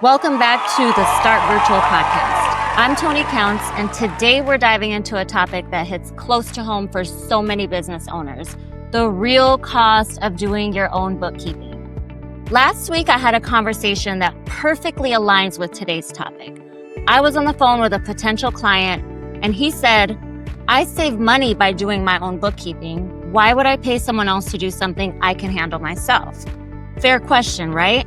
Welcome back to the Start Virtual podcast. I'm Toni Counts, and today we're diving into a topic that hits close to home for so many business owners, the real cost of doing your own bookkeeping. Last week, I had a conversation that perfectly aligns with today's topic. I was on the phone with a potential client, and he said, I save money by doing my own bookkeeping. Why would I pay someone else to do something I can handle myself? Fair question, right?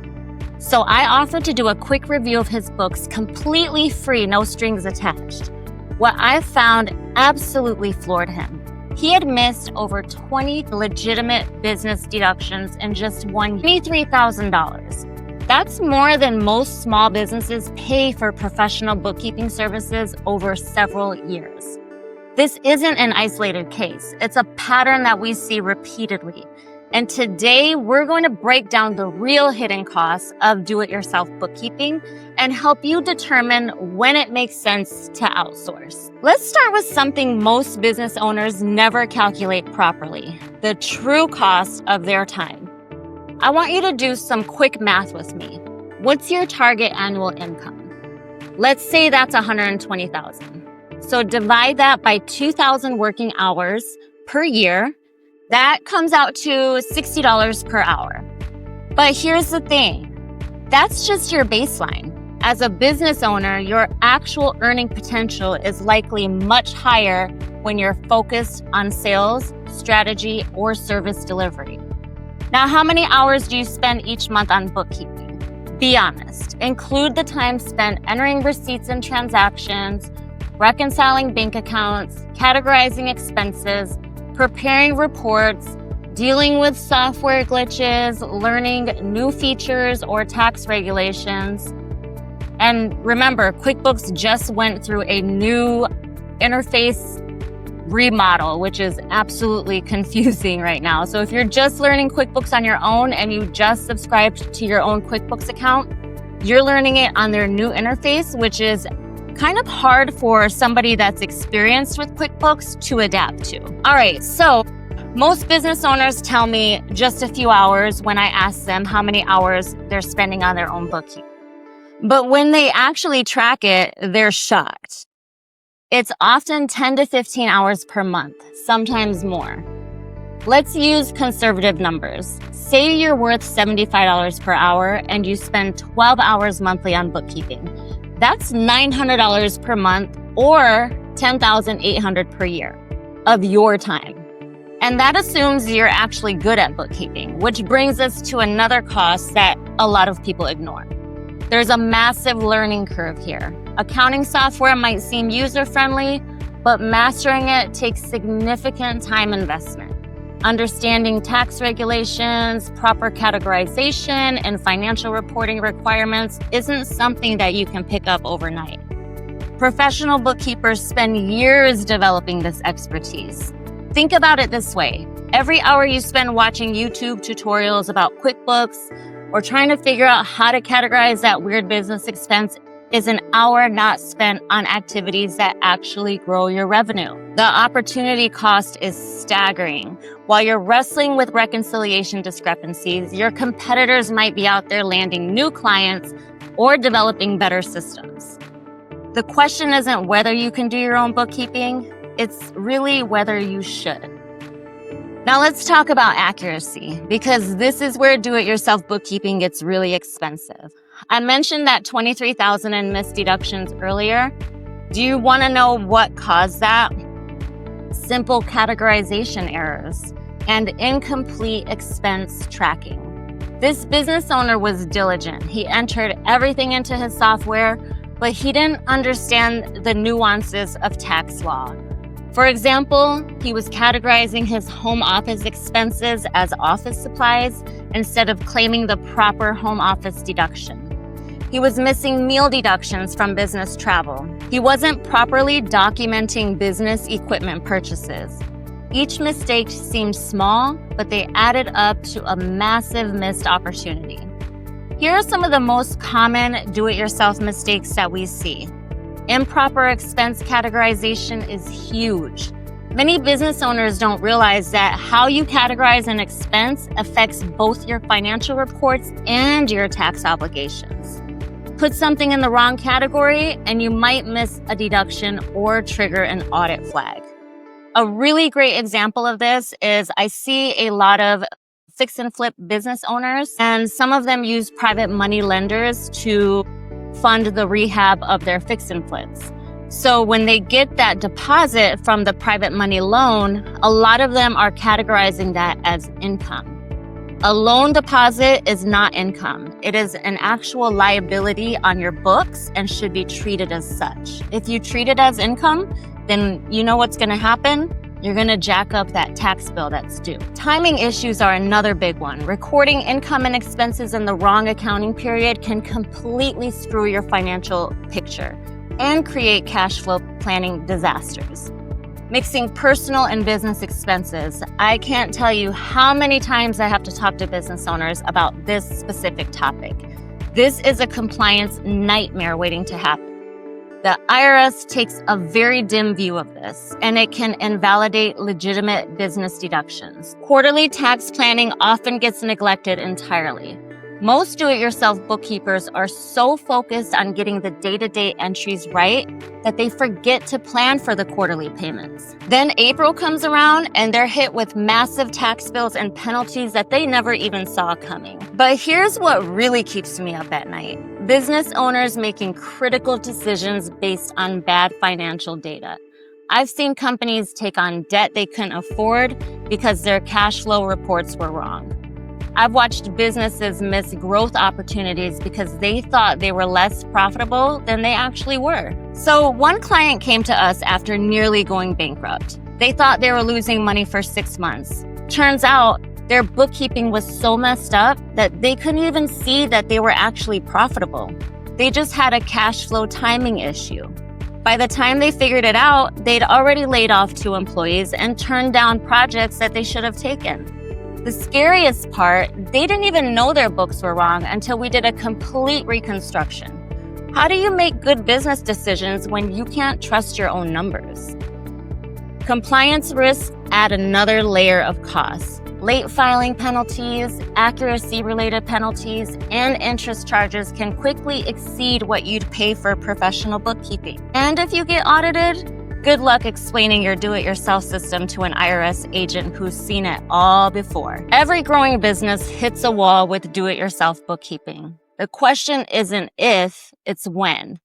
So I offered to do a quick review of his books completely free, no strings attached. What I found absolutely floored him. He had missed over 20 legitimate business deductions in just $23,000. That's more than most small businesses pay for professional bookkeeping services over several years. This isn't an isolated case. It's a pattern that we see repeatedly. And today, we're going to break down the real hidden costs of do-it-yourself bookkeeping and help you determine when it makes sense to outsource. Let's start with something most business owners never calculate properly, the true cost of their time. I want you to do some quick math with me. What's your target annual income? Let's say that's $120,000. So divide that by 2,000 working hours per year. That comes out to $60 per hour. But here's the thing, that's just your baseline. As a business owner, your actual earning potential is likely much higher when you're focused on sales, strategy, or service delivery. Now, how many hours do you spend each month on bookkeeping? Be honest. Include the time spent entering receipts and transactions, reconciling bank accounts, categorizing expenses, preparing reports, dealing with software glitches, learning new features or tax regulations. And remember, QuickBooks just went through a new interface remodel, which is absolutely confusing right now. So if you're just learning QuickBooks on your own and you just subscribed to your own QuickBooks account, you're learning it on their new interface, which is kind of hard for somebody that's experienced with QuickBooks to adapt to. All right, so most business owners tell me just a few hours when I ask them how many hours they're spending on their own bookkeeping. But when they actually track it, they're shocked. It's often 10 to 15 hours per month, sometimes more. Let's use conservative numbers. Say you're worth $75 per hour and you spend 12 hours monthly on bookkeeping. That's $900 per month or $10,800 per year of your time. And that assumes you're actually good at bookkeeping, which brings us to another cost that a lot of people ignore. There's a massive learning curve here. Accounting software might seem user-friendly, but mastering it takes significant time investment. Understanding tax regulations, proper categorization, and financial reporting requirements isn't something that you can pick up overnight. Professional bookkeepers spend years developing this expertise. Think about it this way. Every hour you spend watching YouTube tutorials about QuickBooks or trying to figure out how to categorize that weird business expense is an hour not spent on activities that actually grow your revenue. The opportunity cost is staggering. While you're wrestling with reconciliation discrepancies, your competitors might be out there landing new clients or developing better systems. The question isn't whether you can do your own bookkeeping, it's really whether you should. Now let's talk about accuracy, because this is where do-it-yourself bookkeeping gets really expensive. I mentioned that $23,000 in missed deductions earlier. Do you want to know what caused that? Simple categorization errors and incomplete expense tracking. This business owner was diligent. He entered everything into his software, but he didn't understand the nuances of tax law. For example, he was categorizing his home office expenses as office supplies instead of claiming the proper home office deduction. He was missing meal deductions from business travel. He wasn't properly documenting business equipment purchases. Each mistake seemed small, but they added up to a massive missed opportunity. Here are some of the most common do-it-yourself mistakes that we see. Improper expense categorization is huge. Many business owners don't realize that how you categorize an expense affects both your financial reports and your tax obligations. Put something in the wrong category and you might miss a deduction or trigger an audit flag. A really great example of this is I see a lot of fix and flip business owners, and some of them use private money lenders to fund the rehab of their fix and flips. So when they get that deposit from the private money loan, a lot of them are categorizing that as income. A loan deposit is not income. It is an actual liability on your books and should be treated as such. If you treat it as income, then you know what's going to happen. You're going to jack up that tax bill that's due. Timing issues are another big one. Recording income and expenses in the wrong accounting period can completely screw your financial picture and create cash flow planning disasters. Mixing personal and business expenses. I can't tell you how many times I have to talk to business owners about this specific topic. This is a compliance nightmare waiting to happen. The IRS takes a very dim view of this, and it can invalidate legitimate business deductions. Quarterly tax planning often gets neglected entirely. Most do-it-yourself bookkeepers are so focused on getting the day-to-day entries right that they forget to plan for the quarterly payments. Then April comes around and they're hit with massive tax bills and penalties that they never even saw coming. But here's what really keeps me up at night. Business owners making critical decisions based on bad financial data. I've seen companies take on debt they couldn't afford because their cash flow reports were wrong. I've watched businesses miss growth opportunities because they thought they were less profitable than they actually were. So one client came to us after nearly going bankrupt. They thought they were losing money for 6 months. Turns out their bookkeeping was so messed up that they couldn't even see that they were actually profitable. They just had a cash flow timing issue. By the time they figured it out, they'd already laid off 2 employees and turned down projects that they should have taken. The scariest part, they didn't even know their books were wrong until we did a complete reconstruction. How do you make good business decisions when you can't trust your own numbers? Compliance risks add another layer of costs. Late filing penalties, accuracy-related penalties, and interest charges can quickly exceed what you'd pay for professional bookkeeping. And if you get audited, good luck explaining your do-it-yourself system to an IRS agent who's seen it all before. Every growing business hits a wall with do-it-yourself bookkeeping. The question isn't if, it's when.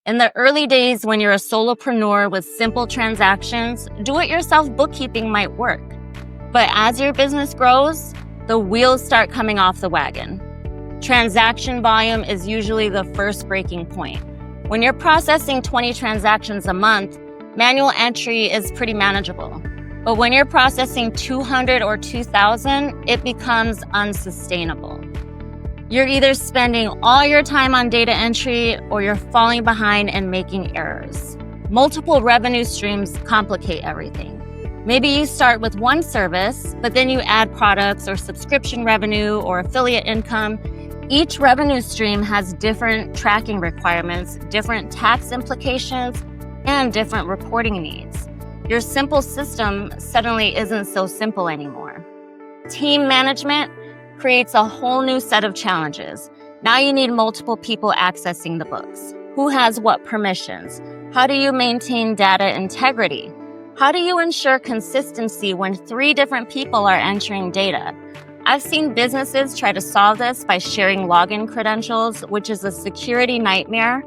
In the early days when you're a solopreneur with simple transactions, do-it-yourself bookkeeping might work. But as your business grows, the wheels start coming off the wagon. Transaction volume is usually the first breaking point. When you're processing 20 transactions a month, manual entry is pretty manageable. But when you're processing 200 or 2,000, it becomes unsustainable. You're either spending all your time on data entry or you're falling behind and making errors. Multiple revenue streams complicate everything. Maybe you start with one service, but then you add products or subscription revenue or affiliate income. Each revenue stream has different tracking requirements, different tax implications, and different reporting needs. Your simple system suddenly isn't so simple anymore. Team management creates a whole new set of challenges. Now you need multiple people accessing the books. Who has what permissions? How do you maintain data integrity? How do you ensure consistency when 3 different people are entering data? I've seen businesses try to solve this by sharing login credentials, which is a security nightmare,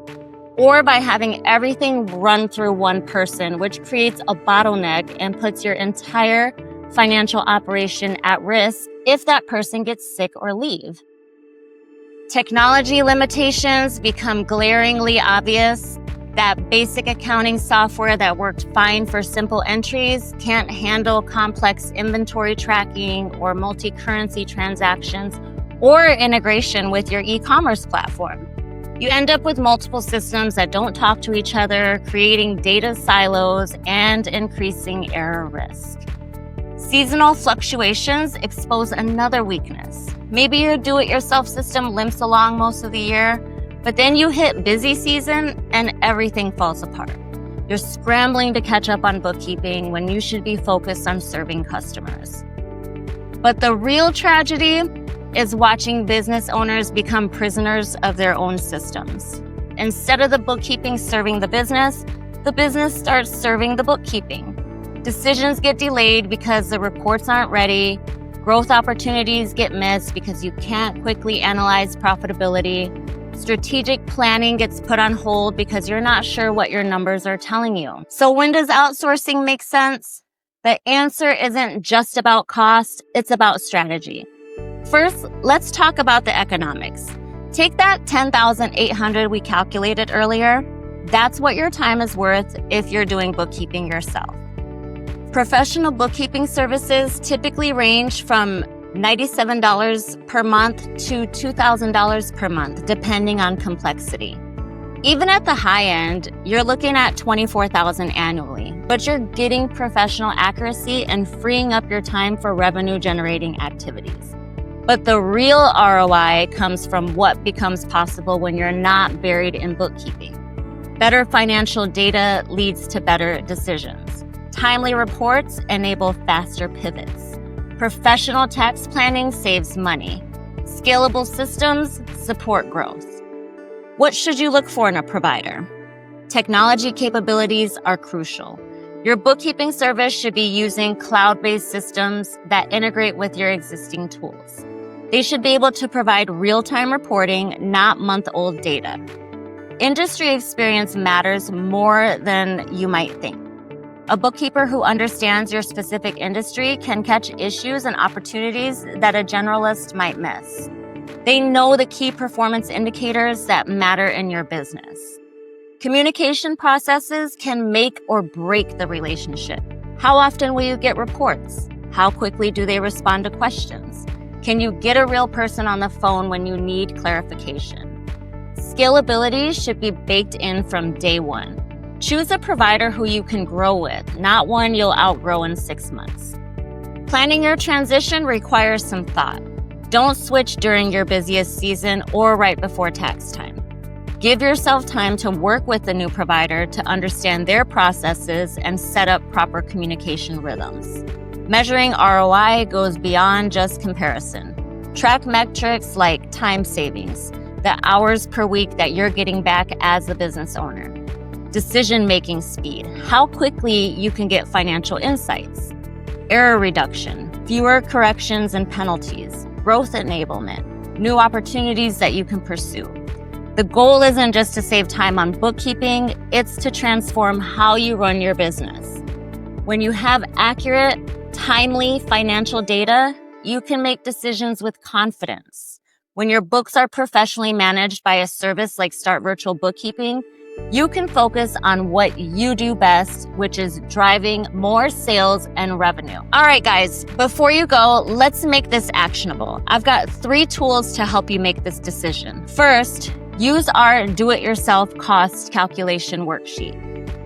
or by having everything run through one person, which creates a bottleneck and puts your entire financial operation at risk if that person gets sick or leave. Technology limitations become glaringly obvious. That basic accounting software that worked fine for simple entries can't handle complex inventory tracking or multi-currency transactions or integration with your e-commerce platform. You end up with multiple systems that don't talk to each other, creating data silos and increasing error risk. Seasonal fluctuations expose another weakness. Maybe your do-it-yourself system limps along most of the year, but then you hit busy season and everything falls apart. You're scrambling to catch up on bookkeeping when you should be focused on serving customers. But the real tragedy is watching business owners become prisoners of their own systems. Instead of the bookkeeping serving the business starts serving the bookkeeping. Decisions get delayed because the reports aren't ready. Growth opportunities get missed because you can't quickly analyze profitability. Strategic planning gets put on hold because you're not sure what your numbers are telling you. So when does outsourcing make sense? The answer isn't just about cost, it's about strategy. First, let's talk about the economics. Take that $10,800 we calculated earlier. That's what your time is worth if you're doing bookkeeping yourself. Professional bookkeeping services typically range from $97 per month to $2,000 per month, depending on complexity. Even at the high end, you're looking at $24,000 annually, but you're getting professional accuracy and freeing up your time for revenue-generating activities. But the real ROI comes from what becomes possible when you're not buried in bookkeeping. Better financial data leads to better decisions. Timely reports enable faster pivots. Professional tax planning saves money. Scalable systems support growth. What should you look for in a provider? Technology capabilities are crucial. Your bookkeeping service should be using cloud-based systems that integrate with your existing tools. They should be able to provide real-time reporting, not month-old data. Industry experience matters more than you might think. A bookkeeper who understands your specific industry can catch issues and opportunities that a generalist might miss. They know the key performance indicators that matter in your business. Communication processes can make or break the relationship. How often will you get reports? How quickly do they respond to questions? Can you get a real person on the phone when you need clarification? Scalability should be baked in from day one. Choose a provider who you can grow with, not one you'll outgrow in 6 months. Planning your transition requires some thought. Don't switch during your busiest season or right before tax time. Give yourself time to work with the new provider to understand their processes and set up proper communication rhythms. Measuring ROI goes beyond just comparison. Track metrics like time savings, the hours per week that you're getting back as a business owner. Decision-making speed, how quickly you can get financial insights. Error reduction, fewer corrections and penalties. Growth enablement, new opportunities that you can pursue. The goal isn't just to save time on bookkeeping, it's to transform how you run your business. When you have accurate, timely financial data, you can make decisions with confidence. When your books are professionally managed by a service like Start Virtual Bookkeeping, you can focus on what you do best, which is driving more sales and revenue. All right, guys, before you go, let's make this actionable. I've got 3 tools to help you make this decision. First, use our do-it-yourself cost calculation worksheet.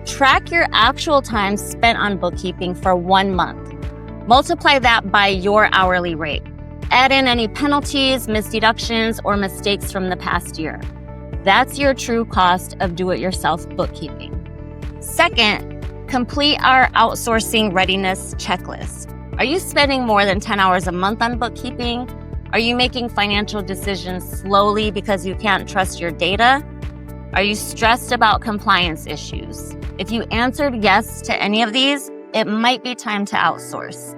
Track your actual time spent on bookkeeping for 1 month. Multiply that by your hourly rate. Add in any penalties, missed deductions, or mistakes from the past year. That's your true cost of do-it-yourself bookkeeping. Second, complete our outsourcing readiness checklist. Are you spending more than 10 hours a month on bookkeeping? Are you making financial decisions slowly because you can't trust your data? Are you stressed about compliance issues? If you answered yes to any of these, it might be time to outsource.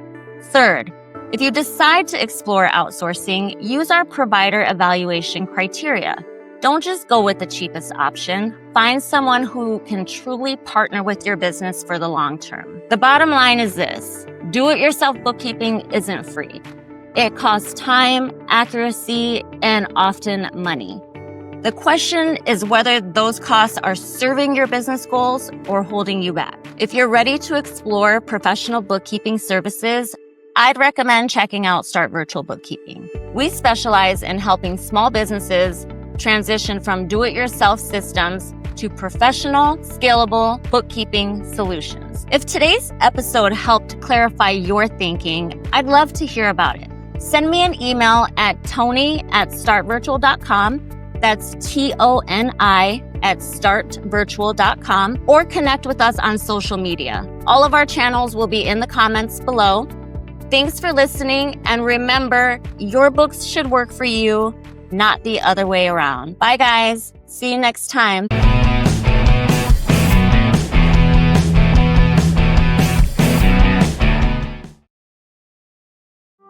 Third, if you decide to explore outsourcing, use our provider evaluation criteria. Don't just go with the cheapest option. Find someone who can truly partner with your business for the long term. The bottom line is this: do-it-yourself bookkeeping isn't free. It costs time, accuracy, and often money. The question is whether those costs are serving your business goals or holding you back. If you're ready to explore professional bookkeeping services, I'd recommend checking out Start Virtual Bookkeeping. We specialize in helping small businesses transition from do-it-yourself systems to professional, scalable bookkeeping solutions. If today's episode helped clarify your thinking, I'd love to hear about it. Send me an email at toni@startvirtual.com. That's TONI@startvirtual.com, or connect with us on social media. All of our channels will be in the comments below. Thanks for listening, and remember, your books should work for you, not the other way around. Bye, guys. See you next time.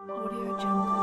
Audio Jungle.